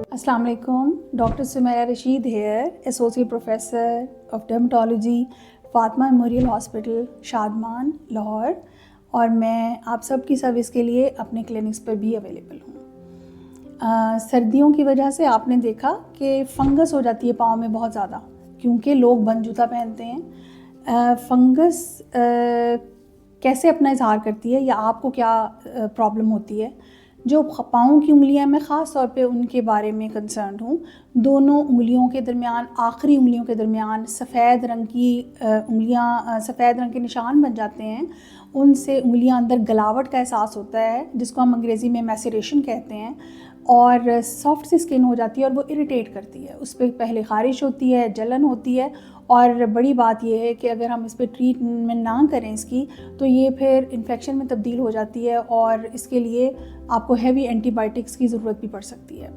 Assalamu alaikum, Dr. Sumaira Rashid here, Associate Professor of Dermatology, Fatima memorial hospital Shadman Lahore, और मैं आप सब की सर्विस के लिए अपने क्लिनिक्स पर भी अवेलेबल हूँ। सर्दियों की वजह से आपने देखा कि फंगस हो जाती है पाँव में बहुत ज़्यादा, क्योंकि लोग बंद जूता पहनते हैं। फंगस कैसे अपना इजहार करती है या आपको क्या प्रॉब्लम होती है? जो पाँव की उंगलियां, मैं ख़ास तौर पे उनके बारे में कंसर्न हूँ। दोनों उंगलियों के दरमियान, आखिरी उंगलियों के दरमियान सफ़ेद रंग की उंगलियां, सफ़ेद रंग के निशान बन जाते हैं। उनसे उंगलियां अंदर गलावट का एहसास होता है, जिसको हम अंग्रेज़ी में मैसेरेशन कहते हैं, और सॉफ्ट सी स्किन हो जाती है और वो इरिटेट करती है। उस पर पहले ख़ारिश होती है, जलन होती है, और बड़ी बात यह है कि अगर हम इस पर ट्रीटमेंट ना करें इसकी, तो ये फिर इन्फेक्शन में तब्दील हो जाती है और इसके लिए आपको हैवी एंटीबायोटिक्स की ज़रूरत भी पड़ सकती है।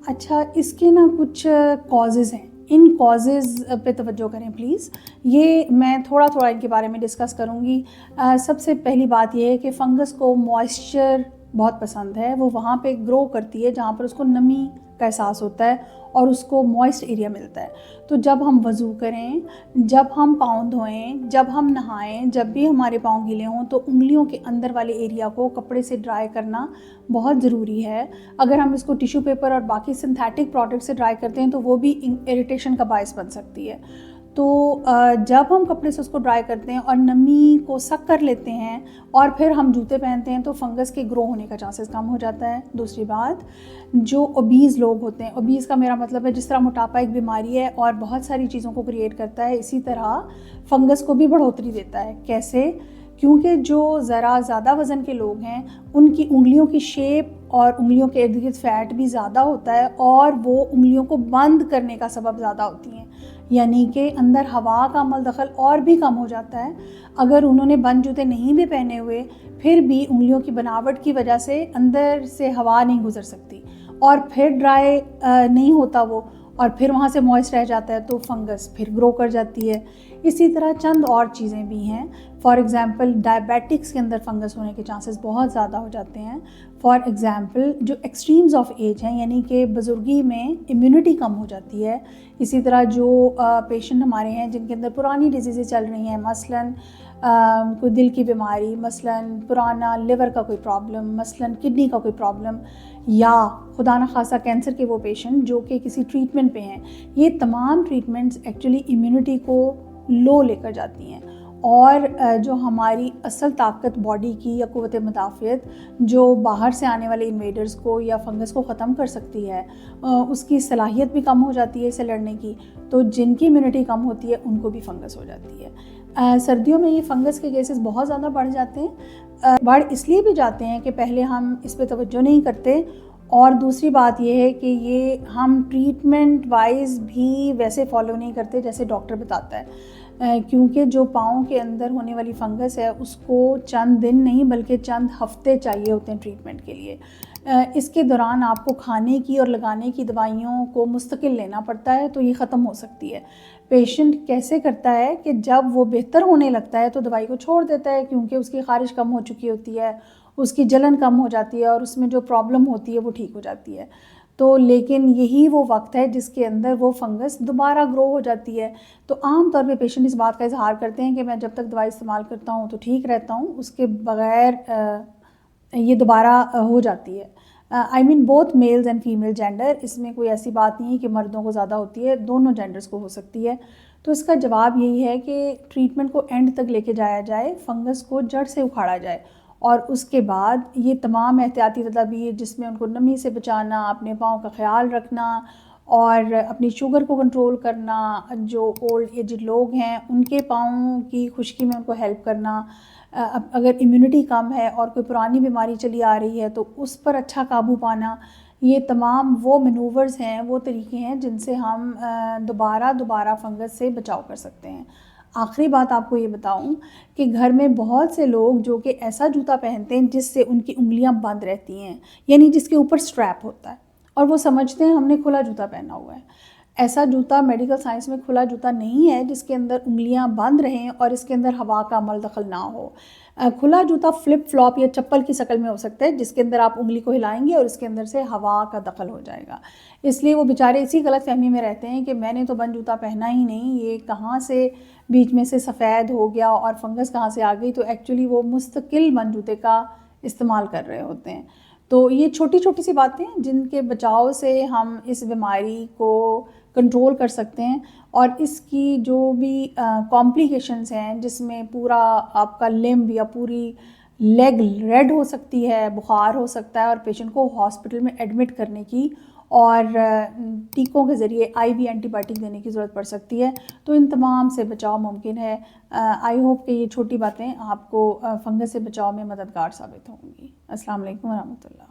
अच्छा, इसके ना कुछ कॉजेज़ हैं, इन कॉजेज़ पे तवज्जो करें प्लीज़। ये मैं थोड़ा थोड़ा इनके बारे में डिस्कस करूँगी। सबसे पहली बात यह है कि फ़ंगस को मॉइस्चर बहुत पसंद है। वो वहाँ पे ग्रो करती है जहाँ पर उसको नमी का एहसास होता है और उसको मॉइस्ट एरिया मिलता है। तो जब हम वज़ू करें, जब हम पाँव धोएं, जब हम नहाएं, जब भी हमारे पाँव गीले हों, तो उंगलियों के अंदर वाले एरिया को कपड़े से ड्राई करना बहुत ज़रूरी है। अगर हम इसको टिश्यू पेपर और बाकी सिंथेटिक प्रोडक्ट से ड्राई करते हैं तो वो भी इरिटेशन का बायस बन सकती है। तो जब हम कपड़े से उसको ड्राई करते हैं और नमी को सक कर लेते हैं और फिर हम जूते पहनते हैं, तो फंगस के ग्रो होने का चांसेस कम हो जाता है। दूसरी बात, जो ओबीज़ लोग होते हैं, ओबीज़ का मेरा मतलब है जिस तरह मोटापा एक बीमारी है और बहुत सारी चीज़ों को क्रिएट करता है, इसी तरह फंगस को भी बढ़ोतरी देता है। कैसे? क्योंकि जो ज़रा ज़्यादा वज़न के लोग हैं, उनकी उंगलियों की शेप और उंगलियों के इर्द गिर्द फैट भी ज़्यादा होता है और वो उंगलियों को बंद करने का सबब ज़्यादा होती हैं, यानी कि अंदर हवा का अमल दखल और भी कम हो जाता है। अगर उन्होंने बंद जूते नहीं भी पहने हुए, फिर भी उंगलियों की बनावट की वजह से अंदर से हवा नहीं गुजर सकती और फिर ड्राई नहीं होता वो, और फिर वहाँ से मॉइस्ट रह जाता है, तो फंगस फिर ग्रो कर जाती है। इसी तरह चंद और चीज़ें भी हैं। फॉर एग्ज़ाम्पल, डायबिटिक्स के अंदर फंगस होने के चांसेस बहुत ज़्यादा हो जाते हैं। फॉर एग्ज़ाम्पल, जो एक्सट्रीम्स ऑफ एज हैं, यानी कि बुज़ुर्गी में इम्यूनिटी कम हो जाती है। इसी तरह जो पेशेंट हमारे हैं जिनके अंदर पुरानी डिजीज़ें चल रही हैं, मसलन कोई दिल की बीमारी, मसलन पुराना लिवर का कोई प्रॉब्लम, मसलन किडनी का कोई प्रॉब्लम, या खुदा न खासा कैंसर के वो पेशेंट जो कि किसी ट्रीटमेंट पे हैं, ये तमाम ट्रीटमेंट्स एक्चुअली इम्यूनिटी को लो लेकर जाती हैं और जो हमारी असल ताकत बॉडी की या क़ुव्वत मुदाफ़ियत जो बाहर से आने वाले इन्वेडर्स को या फंगस को ख़त्म कर सकती है, उसकी सलाहियत भी कम हो जाती है इससे लड़ने की। तो जिनकी इम्यूनिटी कम होती है उनको भी फंगस हो जाती है। सर्दियों में ये फंगस के केसेस बहुत ज़्यादा बढ़ जाते हैं। बढ़ इसलिए भी जाते हैं कि पहले हम इस पर तवज्जो नहीं करते, और दूसरी बात यह है कि ये हम ट्रीटमेंट वाइज भी वैसे फॉलो नहीं करते जैसे डॉक्टर बताता है, क्योंकि जो पाँव के अंदर होने वाली फंगस है उसको चंद दिन नहीं बल्कि चंद हफ्ते चाहिए होते हैं ट्रीटमेंट के लिए। इसके दौरान आपको खाने की और लगाने की दवाइयों को मुस्तकिल लेना पड़ता है, तो ये ख़त्म हो सकती है। पेशेंट कैसे करता है कि जब वो बेहतर होने लगता है तो दवाई को छोड़ देता है, क्योंकि उसकी ख़ारिश कम हो चुकी होती है, उसकी जलन कम हो जाती है और उसमें जो प्रॉब्लम होती है वो ठीक हो जाती है। तो लेकिन यही वो वक्त है जिसके अंदर वो फंगस दोबारा ग्रो हो जाती है। तो आम तौर पे पेशेंट इस बात का इजहार करते हैं कि मैं जब तक दवाई इस्तेमाल करता हूँ तो ठीक रहता हूँ, उसके बग़ैर ये दोबारा हो जाती है। I mean both mails and female gender, इसमें कोई ऐसी बात नहीं है कि मर्दों को ज़्यादा होती है, दोनों जेंडर्स को हो सकती है। तो इसका जवाब यही है कि ट्रीटमेंट को एंड तक लेके जाया जाए, फंगस को जड़ से उखाड़ा जाए, और उसके बाद ये तमाम एहतियाती तदाबीर जिसमें उनको नमी से बचाना, अपने पाँव का ख्याल रखना और अपनी शुगर को कंट्रोल करना, जो ओल्ड एजड लोग हैं उनके पाँव की खुश्की में उनको हेल्प करना, अगर इम्यूनिटी कम है और कोई पुरानी बीमारी चली आ रही है तो उस पर अच्छा काबू पाना, ये तमाम वो मैनूवर्स हैं, वो तरीके हैं जिनसे हम दोबारा फंगस से बचाव कर सकते हैं। आखिरी बात आपको ये बताऊं कि घर में बहुत से लोग जो कि ऐसा जूता पहनते हैं जिससे उनकी उंगलियां बंद रहती हैं, यानी जिसके ऊपर स्ट्रैप होता है, और वो समझते हैं हमने खुला जूता पहना हुआ है। ایسا جوتا میڈیکل سائنس میں کھلا جوتا نہیں ہے جس کے اندر انگلیاں بند رہیں اور اس کے اندر ہوا کا عمل دخل نہ ہو. کھلا جوتا فلپ فلاپ یا چپل کی شکل میں ہو سکتا ہے جس کے اندر آپ انگلی کو ہلائیں گے اور اس کے اندر سے ہوا کا دخل ہو جائے گا. اس لیے وہ بیچارے اسی غلط فہمی میں رہتے ہیں کہ میں نے تو بند جوتا پہنا ہی نہیں, یہ کہاں سے بیچ میں سے سفید ہو گیا اور فنگس کہاں سے آ گئی. تو ایکچولی وہ مستقل بند جوتے کا استعمال کر رہے ہوتے ہیں. تو یہ چھوٹی چھوٹی سی باتیں جن کے بچاؤ سے ہم اس بیماری کو کنٹرول کر سکتے ہیں, اور اس کی جو بھی کمپلیکیشنز ہیں جس میں پورا آپ کا لمب یا پوری لیگ ریڈ ہو سکتی ہے, بخار ہو سکتا ہے, اور پیشنٹ کو ہاسپٹل میں ایڈمٹ کرنے کی اور ٹیکوں کے ذریعے آئی وی اینٹی بائیوٹک دینے کی ضرورت پڑ سکتی ہے. تو ان تمام سے بچاؤ ممکن ہے. آئی ہوپ کہ یہ چھوٹی باتیں آپ کو فنگس سے بچاؤ میں مددگار ثابت ہوں گی. السلام علیکم ورحمۃ اللہ.